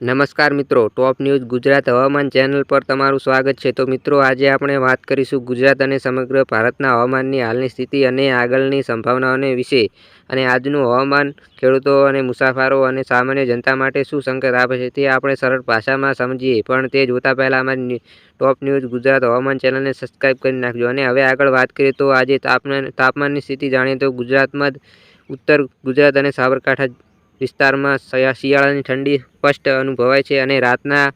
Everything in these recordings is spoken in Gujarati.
નમસ્કાર મિત્રો, ટોપ ન્યૂઝ ગુજરાત હવામાન ચેનલ પર તમારું સ્વાગત છે। તો મિત્રો, આજે આપણે વાત કરીશું ગુજરાત અને સમગ્ર ભારતના હવામાનની હાલની સ્થિતિ અને આગળની સંભાવનાઓને વિશે। અને આજનું હવામાન ખેડૂતો અને મુસાફરો અને સામાન્ય જનતા માટે શું સંકેત આપે છે તે આપણે સરળ ભાષામાં સમજીએ। પણ તે જોતા પહેલા અમારી ટોપ ન્યૂઝ ગુજરાત હવામાન ચેનલને સબસ્ક્રાઇબ કરી નાખજો। અને હવે આગળ વાત કરીએ તો આજે તાપમાનની સ્થિતિ જાણીએ તો ગુજરાતમાં ઉત્તર ગુજરાત અને સાબરકાંઠા વિસ્તારમાં શિયાળાની ઠંડી સ્પષ્ટ અનુભવાય છે અને રાતના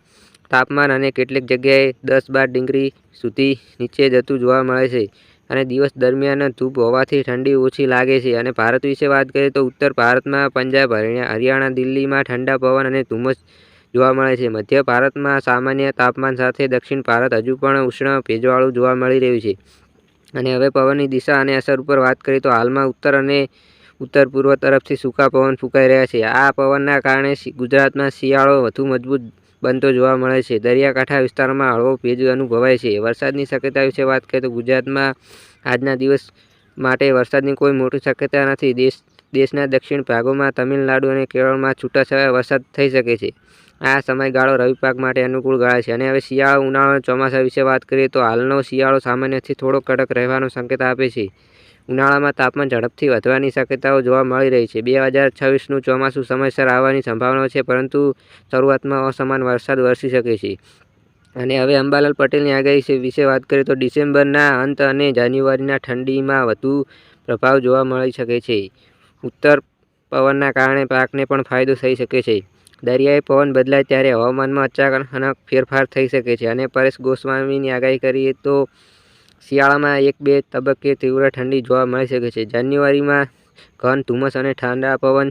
તાપમાન અને કેટલીક જગ્યાએ 10-12 ડિગ્રી સુધી નીચે જતું જોવા મળે છે અને દિવસ દરમિયાન ધૂપ હોવાથી ઠંડી ઓછી લાગે છે। અને ભારત વિશે વાત કરીએ તો ઉત્તર ભારતમાં પંજાબ, હરિયાણા, દિલ્હીમાં ઠંડા પવન અને ધુમ્મસ જોવા મળે છે। મધ્ય ભારતમાં સામાન્ય તાપમાન સાથે દક્ષિણ ભારત હજુ પણ ઉષ્ણ ભેજવાળું જોવા મળી રહ્યું છે। અને હવે પવનની દિશા અને અસર ઉપર વાત કરીએ તો હાલમાં ઉત્તર અને ઉત્તર પૂર્વ તરફથી સૂકા પવન ફૂંકાઈ રહ્યા છે। આ પવનના કારણે ગુજરાતમાં શિયાળો વધુ મજબૂત બનતો જોવા મળે છે। દરિયાકાંઠા વિસ્તારમાં હળવો ભેજ અનુભવાય છે। વરસાદની શક્યતા વિશે વાત કરીએ તો ગુજરાતમાં આજના દિવસ માટે વરસાદની કોઈ મોટી શક્યતા નથી। દેશના દક્ષિણ ભાગોમાં તમિલનાડુ અને કેરળમાં છૂટાછવાયા વરસાદ થઈ શકે છે। આ સમયગાળો રવિ પાક માટે અનુકૂળ ગણાય છે। અને હવે શિયાળો, ઉનાળો અને ચોમાસા વિશે વાત કરીએ તો હાલનો શિયાળો સામાન્યથી થોડો કડક રહેવાનો સંકેત આપે છે। ઉનાળામાં તાપમાન ઝડપથી વધવાની શક્યતાઓ જોવા મળી રહી છે। 2026નું ચોમાસું સમયસર આવવાની સંભાવના છે, પરંતુ શરૂઆતમાં અસમાન વરસાદ વરસી શકે છે। અને હવે અંબાલાલ પટેલની આગાહી વિશે વાત કરીએ તો ડિસેમ્બરના અંત અને જાન્યુઆરીના ઠંડીમાં વધુ પ્રભાવ જોવા મળી શકે છે। ઉત્તર પવનના કારણે પાકને પણ ફાયદો થઈ શકે છે। દરિયાઈ પવન બદલાય ત્યારે હવામાનમાં અચાનક ફેરફાર થઈ શકે છે। અને પરેશ ગોસ્વામીની આગાહી કરીએ તો શિયાળામાં 1-2 તબક્કે તીવ્ર ઠંડી જોવા મળી શકે છે। જાન્યુઆરીમાં ઘન ધુમ્મસ અને ઠંડા પવન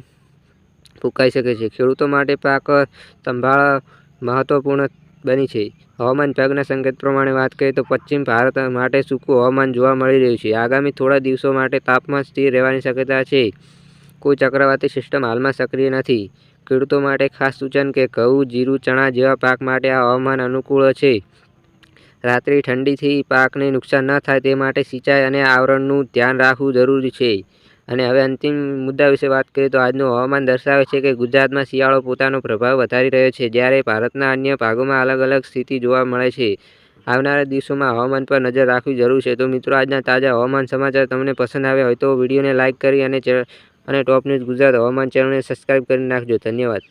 ફૂંકાઈ શકે છે। ખેડૂતો માટે પાક સંભાળ મહત્વપૂર્ણ બની છે। હવામાન વિભાગના સંકેત પ્રમાણે વાત કરીએ તો પશ્ચિમ ભારત માટે સૂકું હવામાન જોવા મળી રહ્યું છે। આગામી થોડા દિવસો માટે તાપમાન સ્થિર રહેવાની શક્યતા છે। કોઈ ચક્રવાતી સિસ્ટમ હાલમાં સક્રિય નથી। ખેડૂતો માટે ખાસ સૂચન કે ઘઉં, જીરું, ચણા જેવા પાક માટે આ હવામાન અનુકૂળ છે। રાત્રિ ઠંડીથી પાકને નુકસાન ન થાય તે માટે સિંચાઈ અને આવરણનું ધ્યાન રાખવું જરૂરી છે। અને હવે અંતિમ મુદ્દા વિશે વાત કરીએ તો આજનું હવામાન દર્શાવે છે કે ગુજરાતમાં શિયાળો પોતાનો પ્રભાવ વધારી રહ્યો છે, જ્યારે ભારતના અન્ય ભાગોમાં અલગ-અલગ સ્થિતિ જોવા મળે છે। આવનારા દિવસોમાં હવામાન પર નજર રાખવી જરૂરી છે। તો મિત્રો, આજના તાજા હવામાન સમાચાર તમને પસંદ આવ્યા હોય તો વિડીયોને લાઇક કરી અને ટોપ ન્યૂઝ ગુજરાત હવામાન ચેનલને સબસ્ક્રાઇબ કરી નાખજો। ધન્યવાદ।